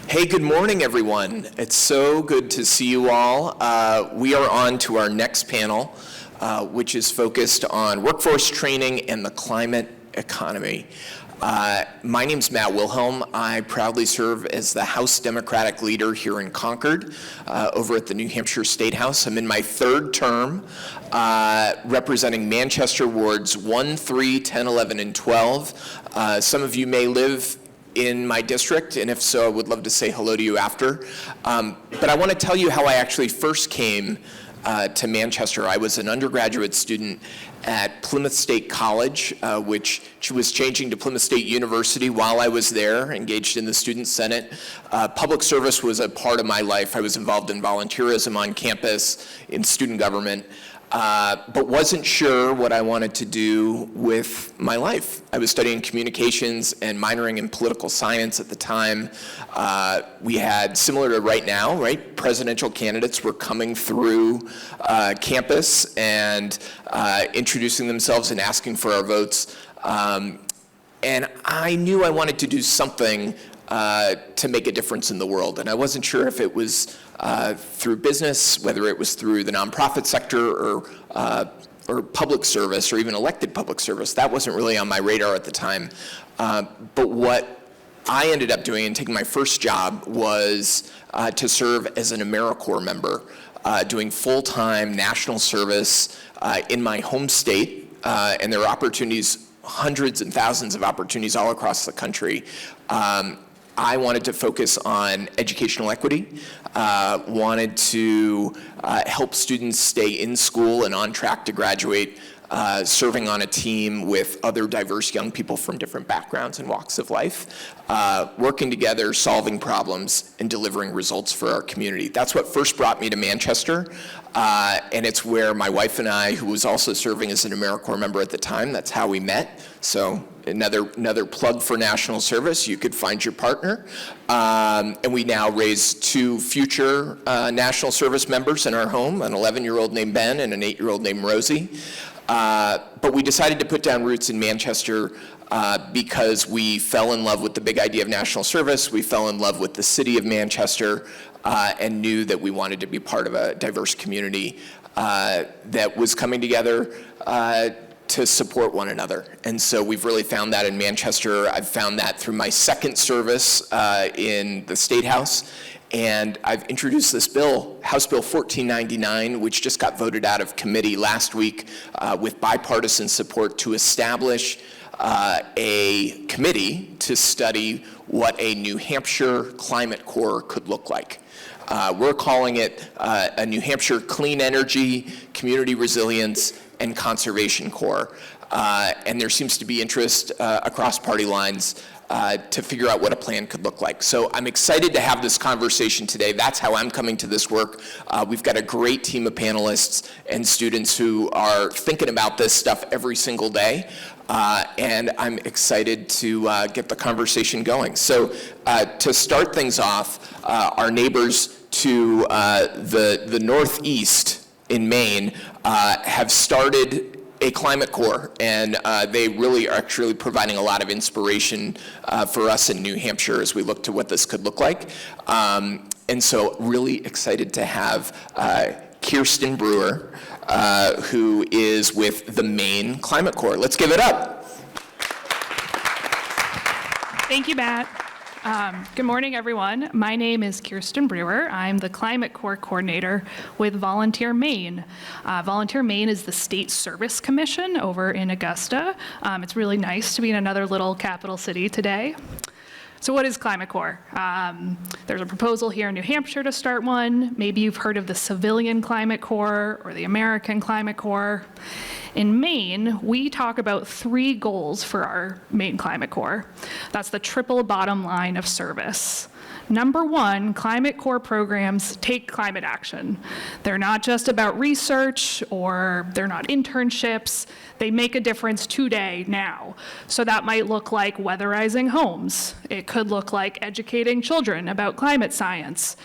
Hey, good morning, everyone. It's so good to see you all. We are on to our next panel, which is focused on workforce training and the climate economy. My name's Matt Wilhelm. I proudly serve as the House Democratic leader here in Concord, over at the New Hampshire State House. I'm in my third term, representing Manchester wards 1, 3, 10, 11, and 12. Some of you may live in my district, and if so, I would love to say hello to you after. But I want to tell you how I actually first came to Manchester. I was an undergraduate student at Plymouth State College, which was changing to Plymouth State University while I was there, engaged in the Student Senate. Public service was a part of my life. I was involved in volunteerism on campus, in student government, but wasn't sure what I wanted to do with my life. I was studying communications and minoring in political science at the time. We had, similar to right now, right, presidential candidates were coming through campus and introducing themselves and asking for our votes. And I knew I wanted to do something to make a difference in the world. And I wasn't sure if it was through business, whether it was through the nonprofit sector or public service, or even elected public service. That wasn't really on my radar at the time. But what I ended up doing and taking my first job was to serve as an AmeriCorps member, doing full-time national service in my home state. And there are opportunities, hundreds and thousands of opportunities all across the country. I wanted to focus on educational equity, wanted to help students stay in school and on track to graduate, serving on a team with other diverse young people from different backgrounds and walks of life, working together, solving problems, and delivering results for our community. That's what first brought me to Manchester, and it's where my wife and I, who was also serving as an AmeriCorps member at the time, that's how we met. So another plug for national service. You could find your partner. And we now raise 2 future national service members in our home, an 11-year-old named Ben and an 8-year-old named Rosie. But we decided to put down roots in Manchester because we fell in love with the big idea of national service. We fell in love with the city of Manchester and knew that we wanted to be part of a diverse community that was coming together to support one another. And so we've really found that in Manchester. I've found that through my second service in the State House. And I've introduced this bill, House Bill 1499, which just got voted out of committee last week with bipartisan support to establish a committee to study what a New Hampshire Climate Corps could look like. We're calling it a New Hampshire Clean Energy, Community Resilience, and Conservation Corps. And there seems to be interest across party lines to figure out what a plan could look like. So I'm excited to have this conversation today. That's how I'm coming to this work. We've got a great team of panelists and students who are thinking about this stuff every single day. And I'm excited to get the conversation going. So to start things off, our neighbors to the northeast in Maine have started a climate corps, and they really are actually providing a lot of inspiration for us in New Hampshire as we look to what this could look like. And so really excited to have Kirsten Brewer, who is with the Maine Climate Corps. Let's give it up. Thank you, Matt. Good morning, everyone. My name is Kirsten Brewer. I'm the Climate Corps Coordinator with Volunteer Maine. Volunteer Maine is the state service commission over in Augusta. It's really nice to be in another little capital city today. So what is Climate Corps? There's a proposal here in New Hampshire to start one. Maybe you've heard of the Civilian Climate Corps or the American Climate Corps. In Maine, we talk about 3 goals for our Maine Climate Corps. That's the triple bottom line of service. Number 1, Climate Corps programs take climate action. They're not just about research or they're not internships. They make a difference today, now. So that might look like weatherizing homes. It could look like educating children about climate science,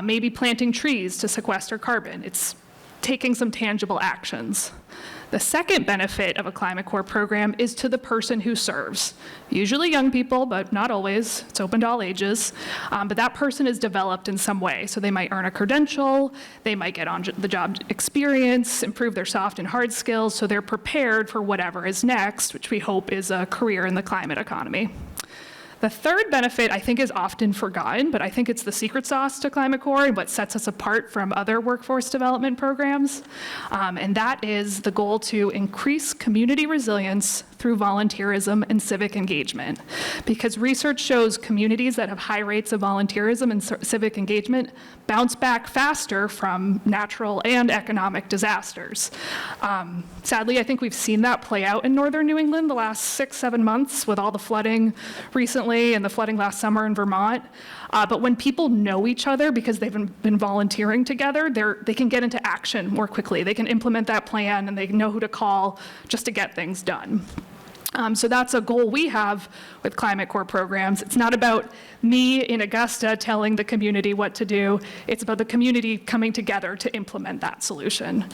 maybe planting trees to sequester carbon. It's taking some tangible actions. The second benefit of a Climate Corps program is to the person who serves. Usually young people, but not always. It's open to all ages. But that person is developed in some way. So they might earn a credential, they might get on the job experience, improve their soft and hard skills, so they're prepared for whatever is next, which we hope is a career in the climate economy. The third benefit I think is often forgotten, but I think it's the secret sauce to Climate Corps and what sets us apart from other workforce development programs. And that is the goal to increase community resilience through volunteerism and civic engagement. Because research shows communities that have high rates of volunteerism and civic engagement bounce back faster from natural and economic disasters. Sadly, I think we've seen that play out in northern New England the last 6-7 months with all the flooding recently and the flooding last summer in Vermont. But when people know each other because they've been volunteering together, they can get into action more quickly. They can implement that plan and they know who to call just to get things done. So that's a goal we have with Climate Corps programs. It's not about me in Augusta telling the community what to do. It's about the community coming together to implement that solution.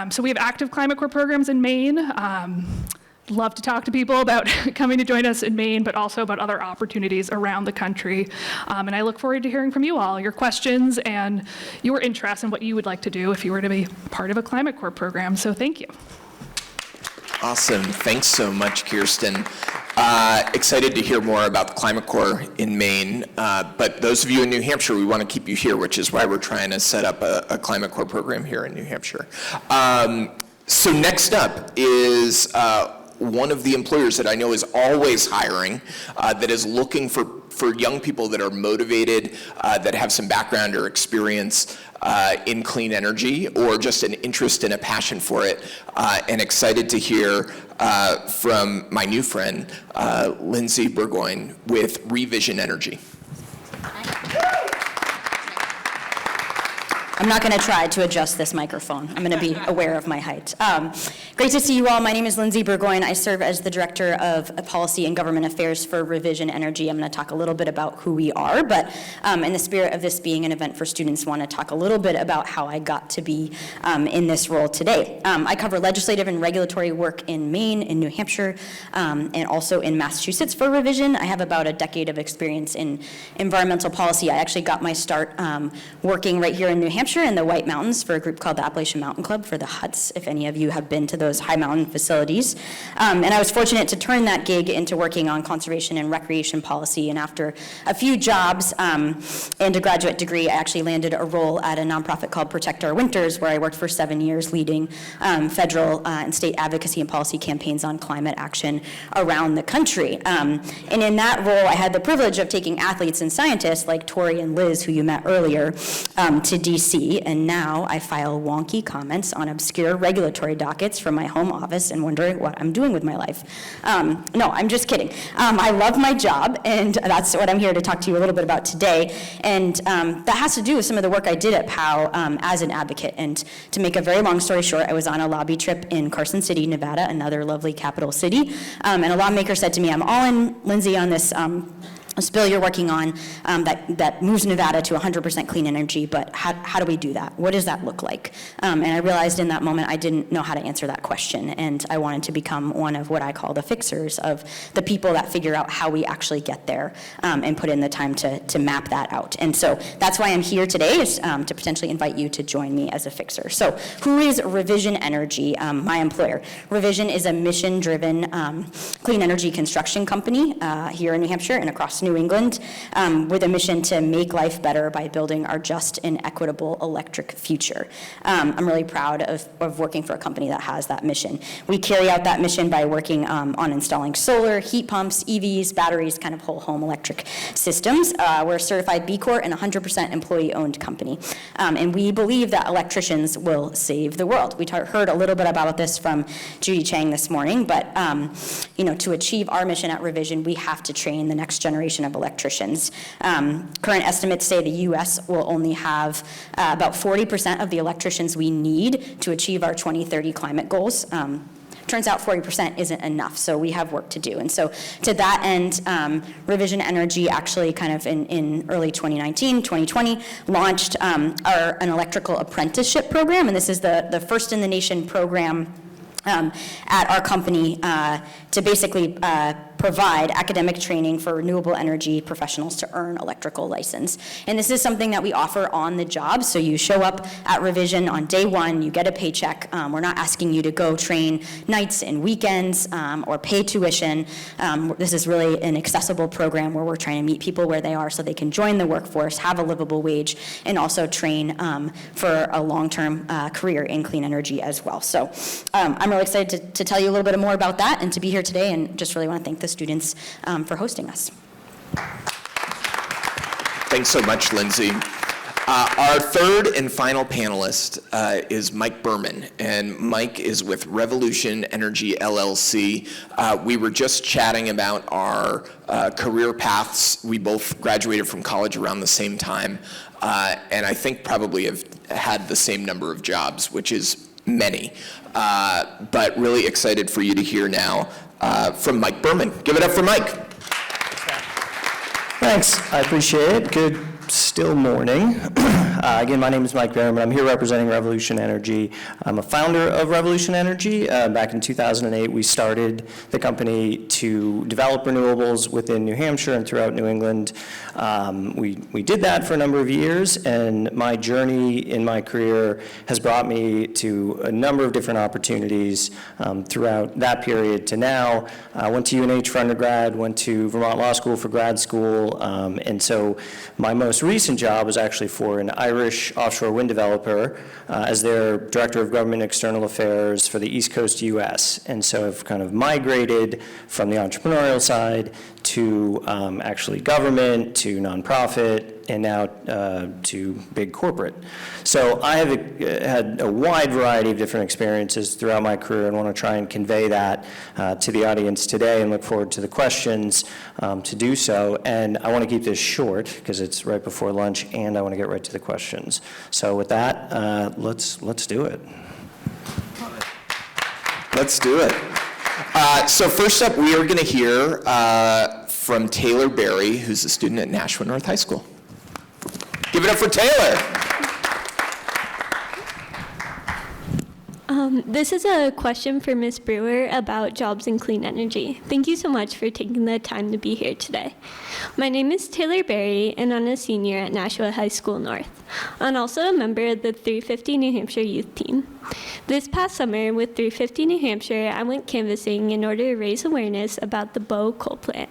So we have active Climate Corps programs in Maine. Love to talk to people about coming to join us in Maine, but also about other opportunities around the country. And I look forward to hearing from you all, your questions and your interest in what you would like to do if you were to be part of a Climate Corps program. So thank you. Awesome. Thanks so much, Kirsten. Excited to hear more about the Climate Corps in Maine. But those of you in New Hampshire, we want to keep you here, which is why we're trying to set up a Climate Corps program here in New Hampshire. So next up is one of the employers that I know is always hiring, that is looking for young people that are motivated, that have some background or experience in clean energy, or just an interest and a passion for it, and excited to hear from my new friend, Lindsay Burgoyne with Revision Energy. I'm not going to try to adjust this microphone. I'm going to be aware of my height. Great to see you all. My name is Lindsay Burgoyne. I serve as the Director of Policy and Government Affairs for Revision Energy. I'm going to talk a little bit about who we are, but in the spirit of this being an event for students, I want to talk a little bit about how I got to be in this role today. I cover legislative and regulatory work in Maine, in New Hampshire, and also in Massachusetts for Revision. I have about a decade of experience in environmental policy. I actually got my start working right here in New Hampshire in the White Mountains for a group called the Appalachian Mountain Club, for the Huts, if any of you have been to those high mountain facilities. And I was fortunate to turn that gig into working on conservation and recreation policy. And after a few jobs and a graduate degree, I actually landed a role at a nonprofit called Protect Our Winters, where I worked for 7 years leading federal and state advocacy and policy campaigns on climate action around the country. And in that role, I had the privilege of taking athletes and scientists like Tori and Liz, who you met earlier, to DC. And now I file wonky comments on obscure regulatory dockets from my home office and wondering what I'm doing with my life. No, I'm just kidding. I love my job, and that's what I'm here to talk to you a little bit about today. And that has to do with some of the work I did at POW as an advocate. And to make a very long story short, I was on a lobby trip in Carson City, Nevada, another lovely capital city. And a lawmaker said to me, "I'm all in, Lindsay, on this a bill you're working on that moves Nevada to 100% clean energy, but how do we do that? What does that look like?" And I realized in that moment I didn't know how to answer that question, and I wanted to become one of what I call the fixers, of the people that figure out how we actually get there and put in the time to map that out. And so that's why I'm here today, is to potentially invite you to join me as a fixer. So who is Revision Energy, my employer? Revision is a mission-driven clean energy construction company here in New Hampshire and across New England, with a mission to make life better by building our just and equitable electric future. I'm really proud of working for a company that has that mission. We carry out that mission by working on installing solar, heat pumps, EVs, batteries, kind of whole home electric systems. We're a certified B Corp and 100% employee-owned company. And we believe that electricians will save the world. We heard a little bit about this from Judy Chang this morning, but to achieve our mission at Revision, we have to train the next generation of electricians. Current estimates say the U.S. will only have about 40% of the electricians we need to achieve our 2030 climate goals. Turns out 40% isn't enough, so we have work to do. And so to that end, Revision Energy actually kind of in early 2019, 2020, launched an electrical apprenticeship program, and this is the first in the nation program at our company to basically provide academic training for renewable energy professionals to earn electrical license. And this is something that we offer on the job. So you show up at Revision on day one, you get a paycheck. We're not asking you to go train nights and weekends or pay tuition. This is really an accessible program where we're trying to meet people where they are so they can join the workforce, have a livable wage, and also train for a long-term career in clean energy as well. So I'm really excited to tell you a little bit more about that and to be here today, and just really want to thank the students for hosting us. Thanks so much, Lindsay. Our third and final panelist is Mike Berman, and Mike is with Revolution Energy LLC. We were just chatting about our career paths. We both graduated from college around the same time, and I think probably have had the same number of jobs, which is many. But really excited for you to hear now from Mike Berman. Give it up for Mike. Thanks, I appreciate it. Good still morning. Again, my name is Mike Berman. I'm here representing Revolution Energy. I'm a founder of Revolution Energy. Back in 2008, we started the company to develop renewables within New Hampshire and throughout New England. We did that for a number of years, and my journey in my career has brought me to a number of different opportunities throughout that period to now. I went to UNH for undergrad, went to Vermont Law School for grad school, and so my most recent job was actually for an Irish offshore wind developer as their Director of Government External Affairs for the East Coast US. And so I've kind of migrated from the entrepreneurial side to actually government, to nonprofit, and now to big corporate. So I have had a wide variety of different experiences throughout my career and want to try and convey that to the audience today, and look forward to the questions to do so. And I want to keep this short because it's right before lunch, and I want to get right to the questions. So with that, let's do it. Let's do it. So first up, we are going to hear from Taylor Berry, who's a student at Nashua North High School. Give it up for Taylor. This is a question for Ms. Brewer about jobs in clean energy. Thank you so much for taking the time to be here today. My name is Taylor Berry, and I'm a senior at Nashua High School North. I'm also a member of the 350 New Hampshire youth team. This past summer with 350 New Hampshire, I went canvassing in order to raise awareness about the Bow coal plant.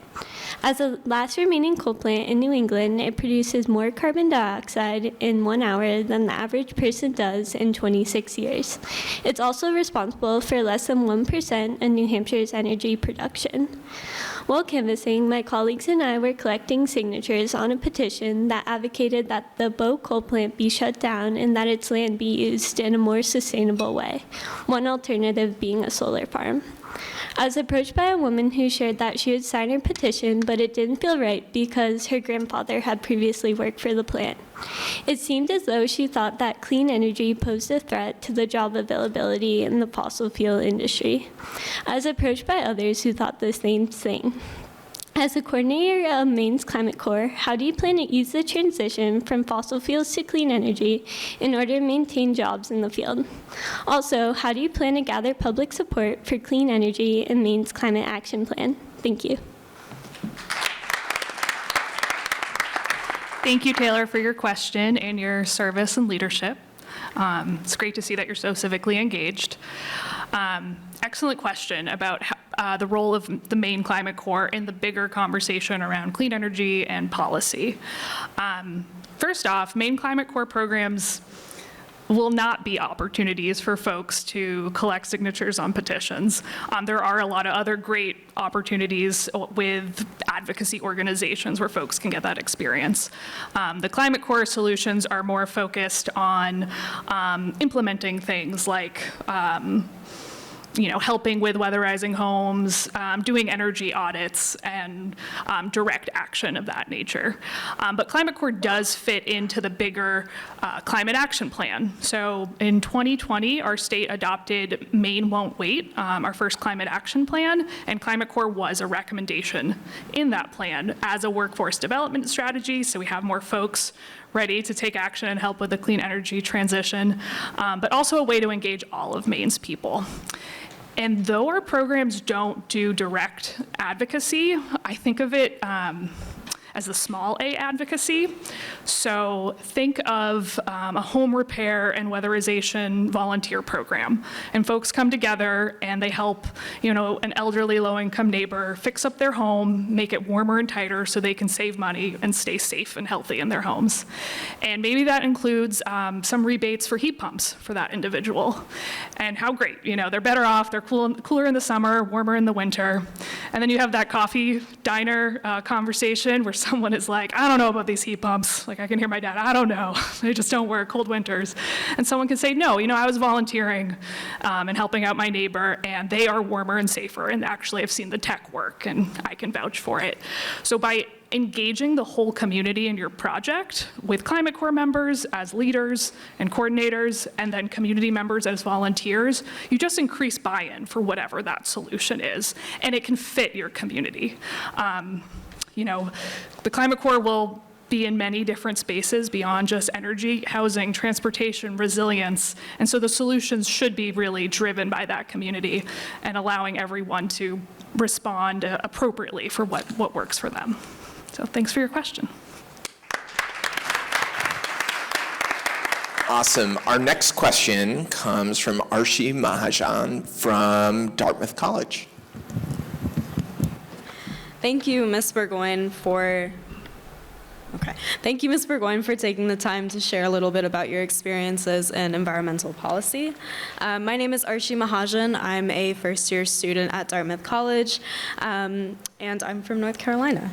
As the last remaining coal plant in New England, it produces more carbon dioxide in 1 hour than the average person does in 26 years. It's also responsible for less than 1% of New Hampshire's energy production. While canvassing, my colleagues and I were collecting signatures on a petition that advocated that the Bow coal plant be shut down and that its land be used in a more sustainable way, one alternative being a solar farm. I was approached by a woman who shared that she would sign her petition, but it didn't feel right because her grandfather had previously worked for the plant. It seemed as though she thought that clean energy posed a threat to the job availability in the fossil fuel industry. I was approached by others who thought the same thing. As a coordinator of Maine's Climate Corps, how do you plan to ease the transition from fossil fuels to clean energy in order to maintain jobs in the field? Also, how do you plan to gather public support for clean energy in Maine's Climate Action Plan? Thank you. Thank you, Taylor, for your question and your service and leadership. It's great to see that you're so civically engaged. Excellent question about the role of the Maine Climate Corps in the bigger conversation around clean energy and policy. First off, Maine Climate Corps programs will not be opportunities for folks to collect signatures on petitions. There are a lot of other great opportunities with advocacy organizations where folks can get that experience. The Climate Corps solutions are more focused on implementing things like helping with weatherizing homes, doing energy audits, and direct action of that nature. But Climate Corps does fit into the bigger climate action plan. So in 2020, our state adopted Maine Won't Wait, our first climate action plan, and Climate Corps was a recommendation in that plan as a workforce development strategy, so we have more folks ready to take action and help with the clean energy transition, but also a way to engage all of Maine's people. And though our programs don't do direct advocacy, I think of it as the small a advocacy. So think of a home repair and weatherization volunteer program. And folks come together and they help, an elderly low-income neighbor fix up their home, make it warmer and tighter so they can save money and stay safe and healthy in their homes. And maybe that includes some rebates for heat pumps for that individual. And how great, they're better off, they're cooler in the summer, warmer in the winter. And then you have that coffee diner conversation where someone is like, I don't know about these heat pumps. Like I can hear my dad, I don't know. They just don't work, cold winters. And someone can say, no, I was volunteering and helping out my neighbor, and they are warmer and safer. And actually I've seen the tech work and I can vouch for it. So by engaging the whole community in your project with Climate Corps members as leaders and coordinators, and then community members as volunteers, you just increase buy-in for whatever that solution is, and it can fit your community. The Climate Corps will be in many different spaces beyond just energy, housing, transportation, resilience. And so the solutions should be really driven by that community and allowing everyone to respond appropriately for what works for them. So thanks for your question. Awesome. Our next question comes from Arshi Mahajan from Dartmouth College. Thank you, Ms. Burgoyne, for taking the time to share a little bit about your experiences in environmental policy. My name is Arshi Mahajan. I'm a first-year student at Dartmouth College, and I'm from North Carolina.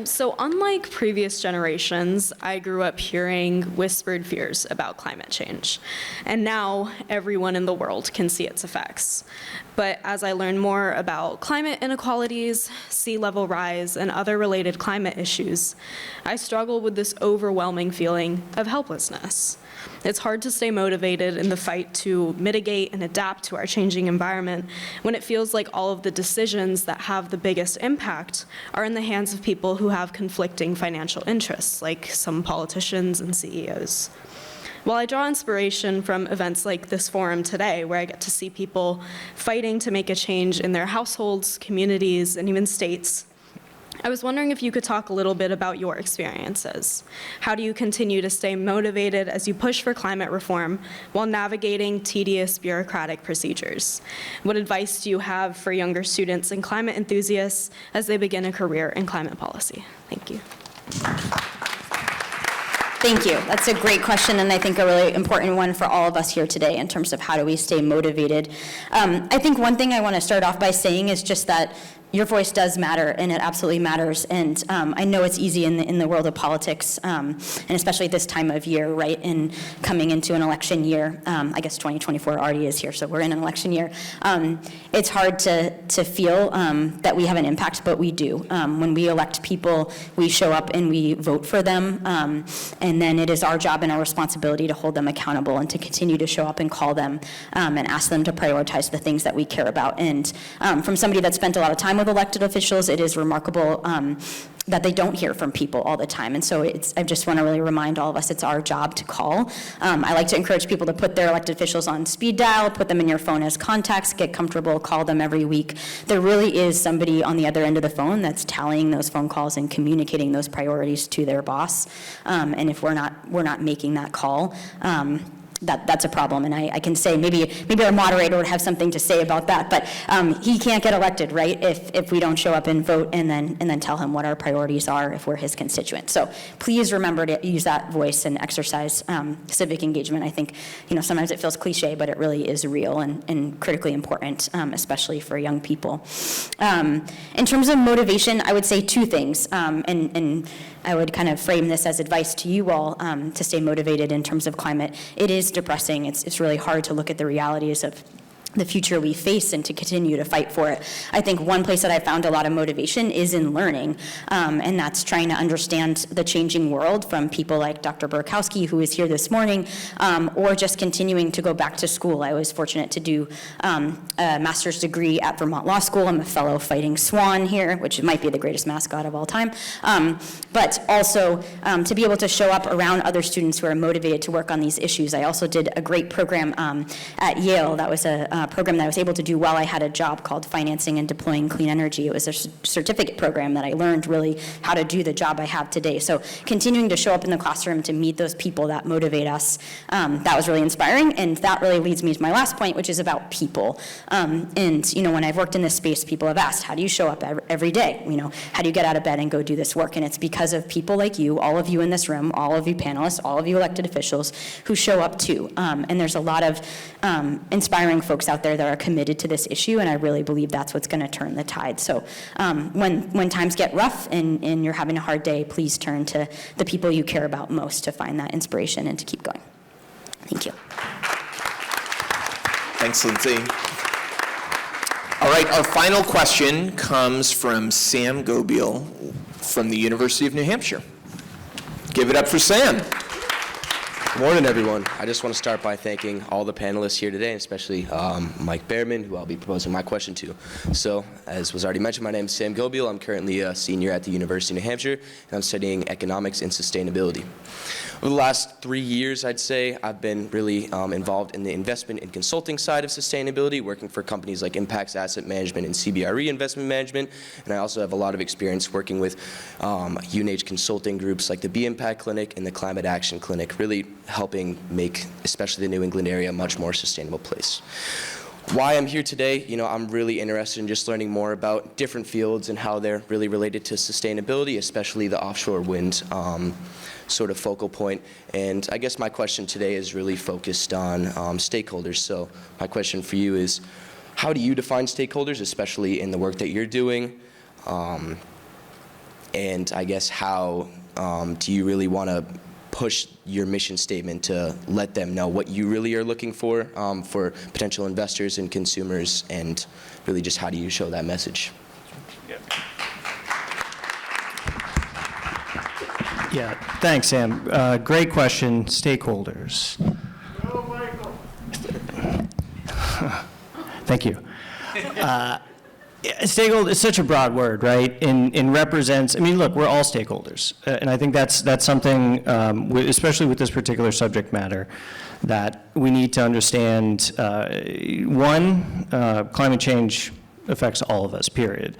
So unlike previous generations, I grew up hearing whispered fears about climate change. And now everyone in the world can see its effects. But as I learn more about climate inequalities, sea level rise, and other related climate issues, I struggle with this overwhelming feeling of helplessness. It's hard to stay motivated in the fight to mitigate and adapt to our changing environment when it feels like all of the decisions that have the biggest impact are in the hands of people who have conflicting financial interests, like some politicians and CEOs. While I draw inspiration from events like this forum today, where I get to see people fighting to make a change in their households, communities, and even states, I was wondering if you could talk a little bit about your experiences. How do you continue to stay motivated as you push for climate reform while navigating tedious bureaucratic procedures? What advice do you have for younger students and climate enthusiasts as they begin a career in climate policy? Thank you. Thank you. That's a great question, and I think a really important one for all of us here today in terms of how do we stay motivated. I think one thing I want to start off by saying is just that your voice does matter, and it absolutely matters. And I know it's easy in the world of politics, and especially this time of year, right, in coming into an election year. I guess 2024 already is here, so we're in an election year. It's hard to feel that we have an impact, but we do. When we elect people, we show up and we vote for them, and then it is our job and our responsibility to hold them accountable and to continue to show up and call them and ask them to prioritize the things that we care about. And from somebody that spent a lot of time with elected officials, it is remarkable that they don't hear from people all the time. And so I just want to really remind all of us it's our job to call. I like to encourage people to put their elected officials on speed dial, put them in your phone as contacts, get comfortable, call them every week. There really is somebody on the other end of the phone that's tallying those phone calls and communicating those priorities to their boss. And if we're not making that call, that's a problem, and I can say maybe our moderator would have something to say about that, but he can't get elected, right, if we don't show up and vote and then tell him what our priorities are if we're his constituent. So please remember to use that voice and exercise civic engagement. I think sometimes it feels cliche, but it really is real and critically important, especially for young people. In terms of motivation, I would say two things, and I would kind of frame this as advice to you all to stay motivated in terms of climate. It is depressing. It's really hard to look at the realities of the future we face and to continue to fight for it. I think one place that I found a lot of motivation is in learning, and that's trying to understand the changing world from people like Dr. Burkowski, who is here this morning, or just continuing to go back to school. I was fortunate to do a master's degree at Vermont Law School. I'm a fellow Fighting Swan here, which might be the greatest mascot of all time, but also to be able to show up around other students who are motivated to work on these issues. I also did a great program at Yale that was a program that I was able to do while I had a job called Financing and Deploying Clean Energy. It was a certificate program that I learned really how to do the job I have today. So continuing to show up in the classroom to meet those people that motivate us, that was really inspiring, and that really leads me to my last point, which is about people. And, you know, when I've worked in this space, people have asked, how do you show up every day? You know, how do you get out of bed and go do this work? And it's because of people like you, all of you in this room, all of you panelists, all of you elected officials who show up too. And there's a lot of inspiring folks out there that are committed to this issue, and I really believe that's what's going to turn the tide. So when times get rough and you're having a hard day, please turn to the people you care about most to find that inspiration and to keep going. Thank you. Thanks, Lindsay. All right, our final question comes from Sam Gobiel from the University of New Hampshire. Give it up for Sam. Good morning, everyone. I just want to start by thanking all the panelists here today, especially Mike Behrman, who I'll be proposing my question to. So, as was already mentioned, my name is Sam Gobiel. I'm currently a senior at the University of New Hampshire, and I'm studying economics and sustainability. Over the last 3 years, I'd say, I've been really involved in the investment and consulting side of sustainability, working for companies like Impacts Asset Management and CBRE Investment Management, and I also have a lot of experience working with UNH consulting groups like the Be Impact Clinic and the Climate Action Clinic, really helping make, especially the New England area, a much more sustainable place. Why I'm here today, you know, I'm really interested in just learning more about different fields and how they're really related to sustainability, especially the offshore wind sort of focal point. And I guess my question today is really focused on stakeholders. So my question for you is, how do you define stakeholders, especially in the work that you're doing? And I guess how do you really want to push your mission statement to let them know what you really are looking for potential investors and consumers, and really just how do you show that message? Yeah, thanks, Sam. Great question. Stakeholders. Thank you. Stakeholder is such a broad word, right? And represents, I mean, look, we're all stakeholders. And I think that's something, especially with this particular subject matter, that we need to understand. One, climate change affects all of us, period.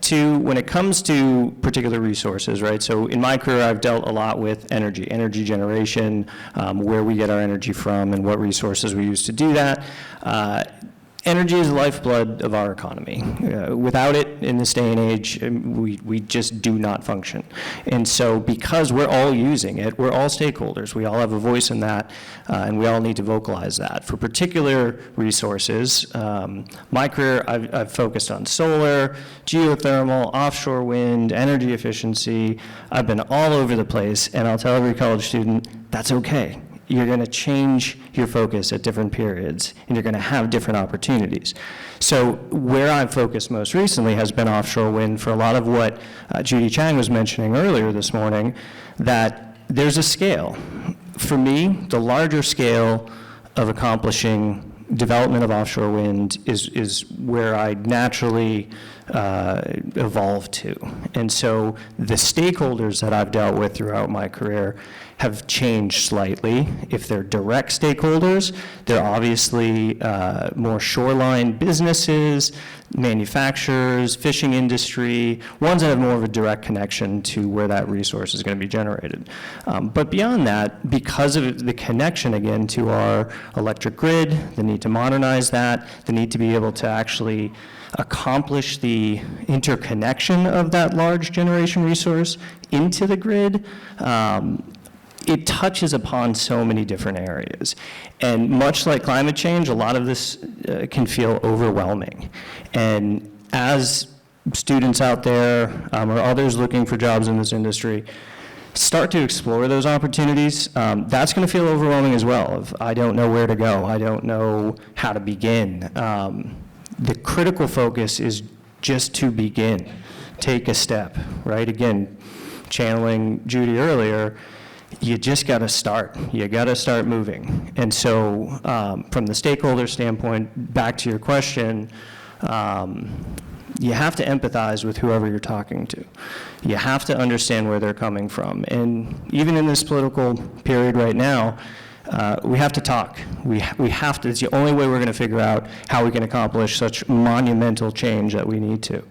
Two, when it comes to particular resources, right? So in my career, I've dealt a lot with energy generation, where we get our energy from and what resources we use to do that. Energy is the lifeblood of our economy. Without it, in this day and age, we just do not function. And so because we're all using it, we're all stakeholders. We all have a voice in that, and we all need to vocalize that. For particular resources, my career, I've focused on solar, geothermal, offshore wind, energy efficiency. I've been all over the place, and I'll tell every college student, that's okay. You're going to change your focus at different periods, and you're going to have different opportunities. So where I've focused most recently has been offshore wind for a lot of what Judy Chang was mentioning earlier this morning, that there's a scale. For me, the larger scale of accomplishing development of offshore wind is where I naturally evolved to. And so the stakeholders that I've dealt with throughout my career have changed slightly. If they're direct stakeholders, they're obviously more shoreline businesses, manufacturers, fishing industry, ones that have more of a direct connection to where that resource is going to be generated. But beyond that, because of the connection, again, to our electric grid, the need to modernize that, the need to be able to actually accomplish the interconnection of that large generation resource into the grid, it touches upon so many different areas. And much like climate change, a lot of this can feel overwhelming. And as students out there or others looking for jobs in this industry start to explore those opportunities, that's going to feel overwhelming as well. If I don't know where to go, I don't know how to begin. The critical focus is just to begin. Take a step, right? Again, channeling Judy earlier, you just got to start. You got to start moving. And so from the stakeholder standpoint, back to your question, you have to empathize with whoever you're talking to. You have to understand where they're coming from. And even in this political period right now, we have to talk. We have to, it's the only way we're going to figure out how we can accomplish such monumental change that we need to.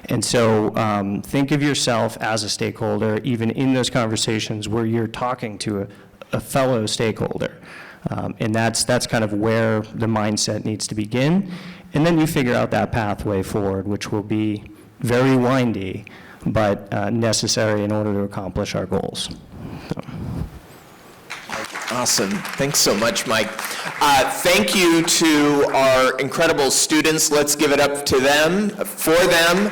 And so think of yourself as a stakeholder, even in those conversations where you're talking to a fellow stakeholder. And that's kind of where the mindset needs to begin. And then you figure out that pathway forward, which will be very windy, but necessary in order to accomplish our goals. So. Awesome. Thanks so much, Mike. Thank you to our incredible students. Let's give it up to them, for them.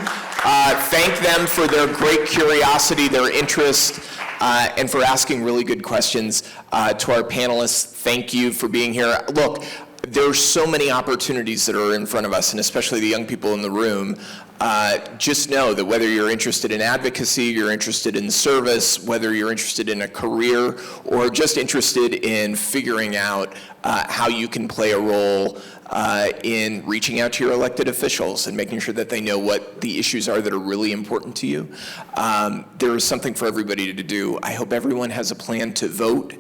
Thank them for their great curiosity, their interest, and for asking really good questions. To our panelists, thank you for being here. Look, there's so many opportunities that are in front of us, and especially the young people in the room. Just know that whether you're interested in advocacy, you're interested in service, whether you're interested in a career, or just interested in figuring out how you can play a role in reaching out to your elected officials and making sure that they know what the issues are that are really important to you. There is something for everybody to do. I hope everyone has a plan to vote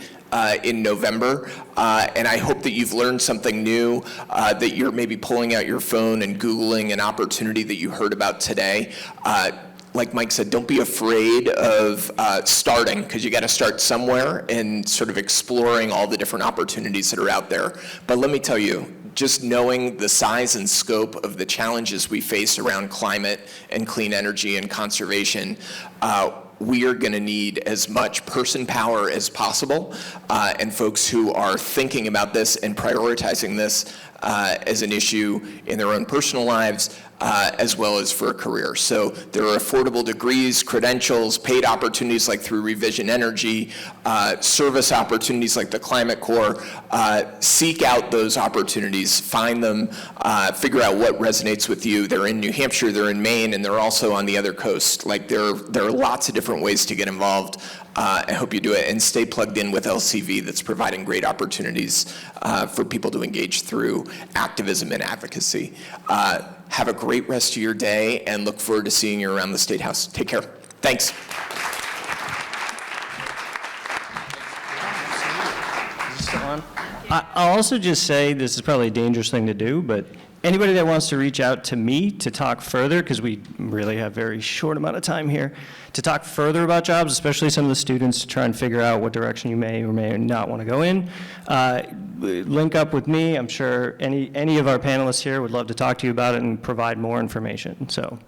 in November, and I hope that you've learned something new, that you're maybe pulling out your phone and Googling an opportunity that you heard about today. Like Mike said, don't be afraid of starting, because you got to start somewhere and sort of exploring all the different opportunities that are out there. But let me tell you, just knowing the size and scope of the challenges we face around climate and clean energy and conservation, we are going to need as much person power as possible, and folks who are thinking about this and prioritizing this as an issue in their own personal lives, as well as for a career. So there are affordable degrees, credentials, paid opportunities like through Revision Energy, service opportunities like the Climate Corps. Seek out those opportunities, find them, figure out what resonates with you. They're in New Hampshire, they're in Maine, and they're also on the other coast. Like there are lots of different ways to get involved. I hope you do it, and stay plugged in with LCV, that's providing great opportunities for people to engage through activism and advocacy. Have a great rest of your day, and look forward to seeing you around the State House. Take care. Thanks. I'll also just say, this is probably a dangerous thing to do, but anybody that wants to reach out to me to talk further, because we really have very short amount of time here, to talk further about jobs, especially some of the students, to try and figure out what direction you may or may not want to go in, link up with me. I'm sure any of our panelists here would love to talk to you about it and provide more information. So.